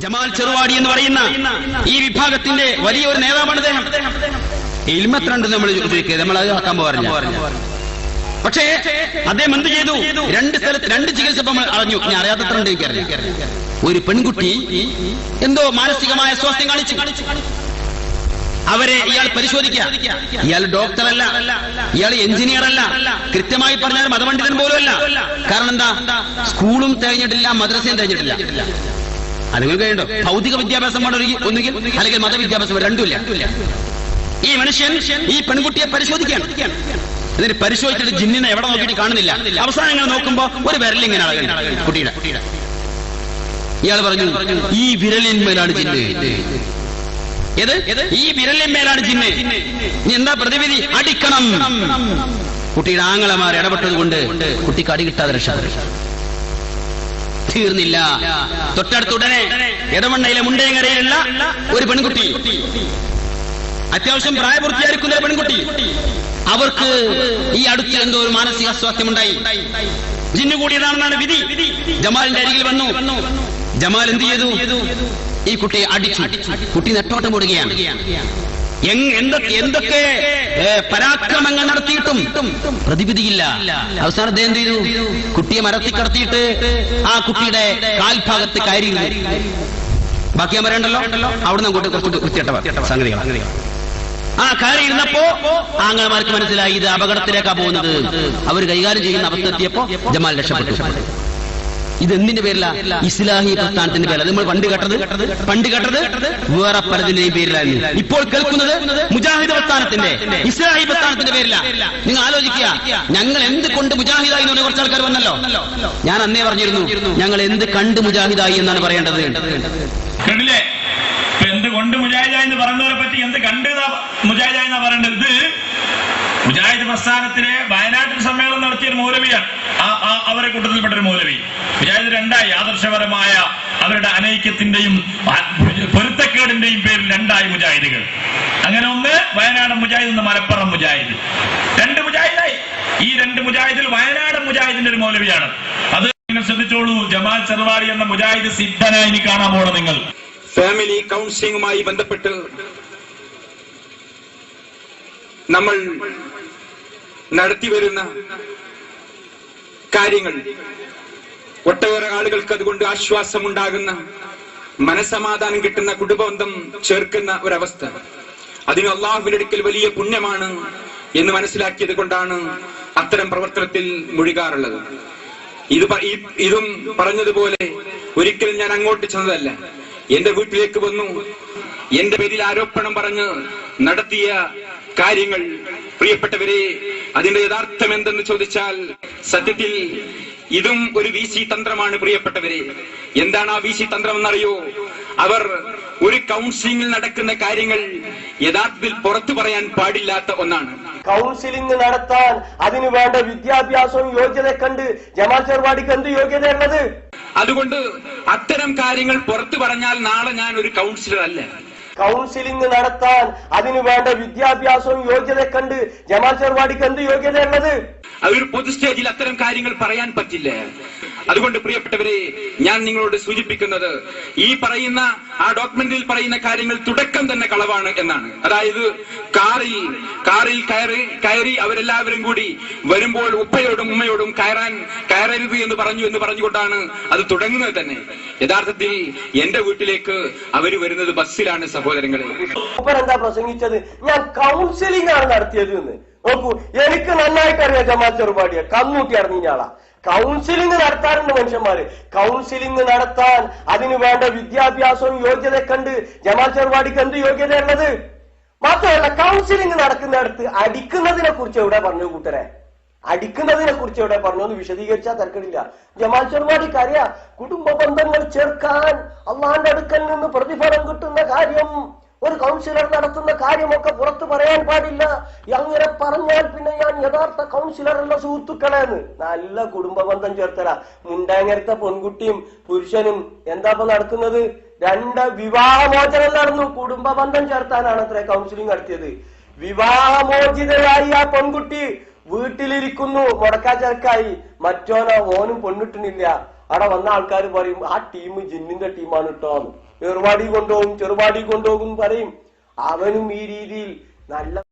Jamal Cheruvadi എന്ന് പറയുന്ന ഈ വിഭാഗത്തിന്റെ വലിയൊരു നേതാവാണ് അദ്ദേഹം. ഇൽമത്രണ്ട് നമ്മൾ അത് ആക്കാൻ പോകാറില്ല. പക്ഷേ അദ്ദേഹം എന്ത് ചെയ്തു? രണ്ട് സ്ഥലത്ത് രണ്ട് ചികിത്സ അറിഞ്ഞു. ഞാൻ അറിയാത്തത്രണ്ട് എനിക്കറിയാം. ഒരു പെൺകുട്ടി എന്തോ മാനസികമായ സ്വാസ്ഥ്യം കാണിച്ചു. അവരെ ഇയാൾ പരിശോധിക്കുക. ഇയാൾ ഡോക്ടറല്ല, ഇയാൾ എഞ്ചിനീയർ അല്ല, കൃത്യമായി പറഞ്ഞാൽ മതപണ്ഡിതൻ പോലും അല്ല. കാരണം എന്താ? സ്കൂളും തികഞ്ഞിട്ടില്ല, മദ്രസയും തികഞ്ഞിട്ടില്ല. അതുങ്ങൾ കഴിയണ്ടോ? ഭൗതിക വിദ്യാഭ്യാസം ഒന്നുകിൽ അല്ലെങ്കിൽ മതവിദ്യാഭ്യാസം രണ്ടുമില്ല. ഈ മനുഷ്യൻ ഈ പെൺകുട്ടിയെ പരിശോധിക്കുകയാണ്. എന്നിട്ട് പരിശോധിച്ചിട്ട് ജിന്നിനെ എവിടെ നോക്കിയിട്ട് കാണുന്നില്ല. അവസാനം ഇങ്ങനെ നോക്കുമ്പോ ഒരു വിരലിങ്ങനെ അളകണ്ട കുട്ടിയുടെ. ഇയാൾ പറഞ്ഞു, ഈ വിരലിന്മേലാണ് ജിന്ന്. ഏത്? ഈ വിരലിന്മേലാണ് ജിന്ന്. ഇനി എന്താ പ്രതിവിധി? അടിക്കണം. കുട്ടിയുടെ ആങ്ങളമാർ ഇടപെട്ടത് കൊണ്ട് കുട്ടിക്ക് അടി കിട്ടാതെ രക്ഷ. തീർന്നില്ല. തൊട്ടടുത്തുടനെ ഇടമണ്ണയിലെ മുണ്ടേങ്ങരയിലുള്ള ഒരു പെൺകുട്ടി, അത്യാവശ്യം പ്രായപൂർത്തിയായിരിക്കുന്ന ഒരു പെൺകുട്ടി, അവർക്ക് ഈ അടുത്ത് എന്തോ ഒരു മാനസിക അസ്വാസ്ഥ്യമുണ്ടായി. ജിന്നു കൂടിയതാണെന്നാണ് വിധി. ജമാലിന്റെ അരികിൽ വന്നു. ജമാൽ എന്ത് ചെയ്തു? ഈ കുട്ടിയെ അടിച്ചു. കുട്ടി നെട്ടോട്ടം ഓടുകയാണ്. എന്തൊക്കെ പരാക്രമങ്ങൾ നടത്തിയിട്ടും പ്രതിവിധിയില്ല. അവസാനം അദ്ദേഹം എന്ത് ചെയ്തു? കുട്ടിയെ മരത്തിൽ കടത്തിയിട്ട് ആ കുട്ടിയുടെ കാൽഭാഗത്ത് കയറിയിരുന്നു. ബാക്കി ഞാൻ പറയണ്ടല്ലോ. അവിടുന്ന് അങ്ങോട്ട് കുറച്ച് വൃത്തികെട്ട സംഗതികളാണ്. ആ കയറിയിരുന്നപ്പോ ആങ്ങളമാർക്ക് മനസ്സിലായി ഇത് അപകടത്തിലേക്കാ പോകുന്നത്. അവർ കൈകാര്യം ചെയ്യുന്ന അവസ്ഥയെത്തിയപ്പോ ജമാൽ രക്ഷപ്പെട്ടു. ഇതെന്തിന്റെ പേരില? ഇസ്ലാഹി പ്രസ്ഥാനത്തിന്റെ പേരില. നമ്മൾ പണ്ട് കേട്ടത് വേറെ പലതിന്റെയും പേരിലായിരുന്നു. ഇപ്പോൾ കേൾക്കുന്നത് മുജാഹിദ് പ്രസ്ഥാനത്തിന്റെ, ഇസ്ലാഹി പ്രസ്ഥാനത്തിന്റെ പേരില. നിങ്ങൾ ആലോചിക്കുക, ഞങ്ങൾ എന്ത് കൊണ്ട് മുജാഹിദായി എന്ന് കുറച്ച് ആൾക്കാർ വന്നല്ലോ. ഞാൻ അന്നേ പറഞ്ഞിരുന്നു, ഞങ്ങൾ എന്ത് കണ്ട് മുജാഹിദായി എന്നാണ് പറയേണ്ടത്. കണ്ടില്ലേ? എന്തുകൊണ്ട് മുജാഹിദായി എന്ന് പറഞ്ഞവരെ പറ്റി എന്ത് കണ്ട് മുജാഹിദായി എന്നാ പറയേണ്ടത്? മുജാഹിദ് പ്രസ്ഥാനത്തിലെ വയനാട്ടിൽ സമ്മേളനം നടത്തിയൊരു മൗലവിയാണ്. അവരെ കൂട്ടത്തിൽപ്പെട്ട ഒരു മൗലവി. മുജാഹിദ് രണ്ടായി. ആദർശപരമായ അവരുടെ അനൈക്യത്തിന്റെയും പൊരുത്തക്കേടിന്റെയും പേരിൽ രണ്ടായി മുജാഹിദുകൾ. അങ്ങനെ ഒന്ന് വയനാടൻ മുജാഹിദ്, ഒന്ന് മലപ്പുറം മുജാഹിദ്. രണ്ട് മുജാഹിദായി. ഈ രണ്ട് മുജാഹിദിൽ വയനാടൻ മുജാഹിദിന്റെ ഒരു മൗലവിയാണ്. അത് നിങ്ങൾ ശ്രദ്ധിച്ചോളൂ. ജമാൽ ചെറുവാടി എന്ന മുജാഹിദ് സിദ്ധനായി ഇനി കാണാൻ പോകണം നിങ്ങൾ. ഫാമിലി കൗൺസിലിംഗുമായി ബന്ധപ്പെട്ട് നമ്മൾ നടത്തിവരുന്ന കാര്യങ്ങൾ ഒട്ടേറെ ആളുകൾക്ക് അതുകൊണ്ട് ആശ്വാസമുണ്ടാകുന്ന, മനസമാധാനം കിട്ടുന്ന, കുടുംബബന്ധം ചേർക്കുന്ന ഒരവസ്ഥ. അതിന് അള്ളാഹുവിന്റെ അടുക്കൽ വലിയ പുണ്യമാണ് എന്ന് മനസ്സിലാക്കിയത് കൊണ്ടാണ് അത്തരം പ്രവർത്തനത്തിൽ മുഴുകാറുള്ളത്. ഇതും പറഞ്ഞതുപോലെ ഒരിക്കലും ഞാൻ അങ്ങോട്ട് ചെന്നതല്ല. എന്റെ വീട്ടിലേക്ക് വന്നു എന്റെ പേരിൽ ആരോപണം പറഞ്ഞ് നടത്തിയ കാര്യങ്ങൾ, പ്രിയപ്പെട്ടവരെ, അതിന്റെ യഥാർത്ഥം എന്തെന്ന് ചോദിച്ചാൽ സത്യത്തിൽ ഇതും ഒരു VC തന്ത്രമാണ്. പ്രിയപ്പെട്ടവരെ, എന്താണ് ആ VC തന്ത്രം എന്നറിയോ? അവർ ഒരു കൗൺസിലിംഗിൽ നടക്കുന്ന കാര്യങ്ങൾ യഥാർത്ഥത്തിൽ പുറത്തു പറയാൻ പാടില്ലാത്ത ഒന്നാണ്. കൗൺസിലിംഗ് നടത്താൻ അതിനു വേണ്ട വിദ്യാഭ്യാസവും യോഗ്യത കണ്ട് ജമാൽ ചെറുവാടിക്ക് എന്ത് യോഗ്യതയുള്ളത്? അതുകൊണ്ട് അത്തരം കാര്യങ്ങൾ പുറത്തു പറഞ്ഞാൽ നാളെ ഞാൻ ഒരു കൗൺസിലർ അല്ല. കൗൺസിലിംഗ് നടത്താൻ അതിനു വേണ്ട വിദ്യാഭ്യാസവും യോഗ്യത കണ്ട് ജമാൽ ചെറുവാടിക്ക് എന്ത് യോഗ്യതയുള്ളത്? അതൊരു പൊതു സ്റ്റേജിൽ അത്തരം കാര്യങ്ങൾ പറയാൻ പറ്റില്ല. അതുകൊണ്ട് പ്രിയപ്പെട്ടവരെ, ഞാൻ നിങ്ങളോട് സൂചിപ്പിക്കുന്നത് ഈ പറയുന്ന ആ ഡോക്യുമെന്റിൽ പറയുന്ന കാര്യങ്ങൾ തുടക്കം തന്നെ കളവാണ് എന്നാണ്. അതായത് കാറിൽ കയറി അവരെല്ലാവരും കൂടി വരുമ്പോൾ ഉപ്പയോടും ഉമ്മയോടും കയറരുത് എന്ന് പറഞ്ഞുകൊണ്ടാണ് അത് തുടങ്ങുന്നത് തന്നെ. യഥാർത്ഥത്തിൽ എന്റെ വീട്ടിലേക്ക് അവര് വരുന്നത് ബസ്സിലാണ് സഹോദരങ്ങളെ. എന്താ പ്രസംഗിച്ചത്? ഞാൻ കൗൺസിലിംഗ് ആണ് നടത്തിയത് എന്ന്. നോക്കൂ, എനിക്ക് നന്നായിട്ട് അറിയാം ജമാൽ ചെറുവാടിയെ. കണ്ണൂട്ടി അറിഞ്ഞാളാ. കൗൺസിലിംഗ് നടത്താറുണ്ട് മനുഷ്യന്മാര്. കൗൺസിലിംഗ് നടത്താൻ അതിനു വേണ്ട വിദ്യാഭ്യാസവും യോഗ്യത കണ്ട് ജമാൽ ചെറുവാടിക്ക് എന്ത് യോഗ്യതയുള്ളത്? മാത്രമല്ല, കൗൺസിലിംഗ് നടക്കുന്നിടത്ത് അടിക്കുന്നതിനെ കുറിച്ച് എവിടെ പറഞ്ഞു കൂട്ടരെ? അടിക്കുന്നതിനെ കുറിച്ച് എവിടെ പറഞ്ഞു എന്ന് വിശദീകരിച്ചാൽ തിരക്കിടില്ല. ജമാൽ ചെറുവാടിക്ക് അറിയാം, കുടുംബ ബന്ധങ്ങൾ ചേർക്കാൻ അള്ളാന്റെ അടുക്കൽ നിന്ന് പ്രതിഫലം കിട്ടുന്ന കാര്യം, ഒരു കൗൺസിലർ നടത്തുന്ന കാര്യമൊക്കെ പുറത്തു പറയാൻ പാടില്ല. അങ്ങനെ പറഞ്ഞാൽ പിന്നെ ഞാൻ യഥാർത്ഥ കൗൺസിലറുള്ള സുഹൃത്തുക്കളെന്ന്. നല്ല കുടുംബ ബന്ധം ചേർത്തല. മുണ്ടാങ്ങരത്തെ പെൺകുട്ടിയും പുരുഷനും എന്താ നടക്കുന്നത്? രണ്ട് വിവാഹമോചനം നടന്നു. കുടുംബ ബന്ധം ചേർത്താനാണ് അത്ര കൗൺസിലിംഗ് നടത്തിയത്. വിവാഹമോചിതയായി ആ പെൺകുട്ടി വീട്ടിലിരിക്കുന്നു, മുടക്കാച്ചരക്കായി. മറ്റോനോ ഓനും പെണ്ണിട്ടുന്നില്ല. അവിടെ വന്ന ആൾക്കാർ പറയും ആ ടീം ജിന്നിന്റെ ടീമാണ് കേട്ടോന്ന്. ചെറുപാടി കൊണ്ടുപോകും പറയും. അവനും ഈ രീതിയിൽ നല്ല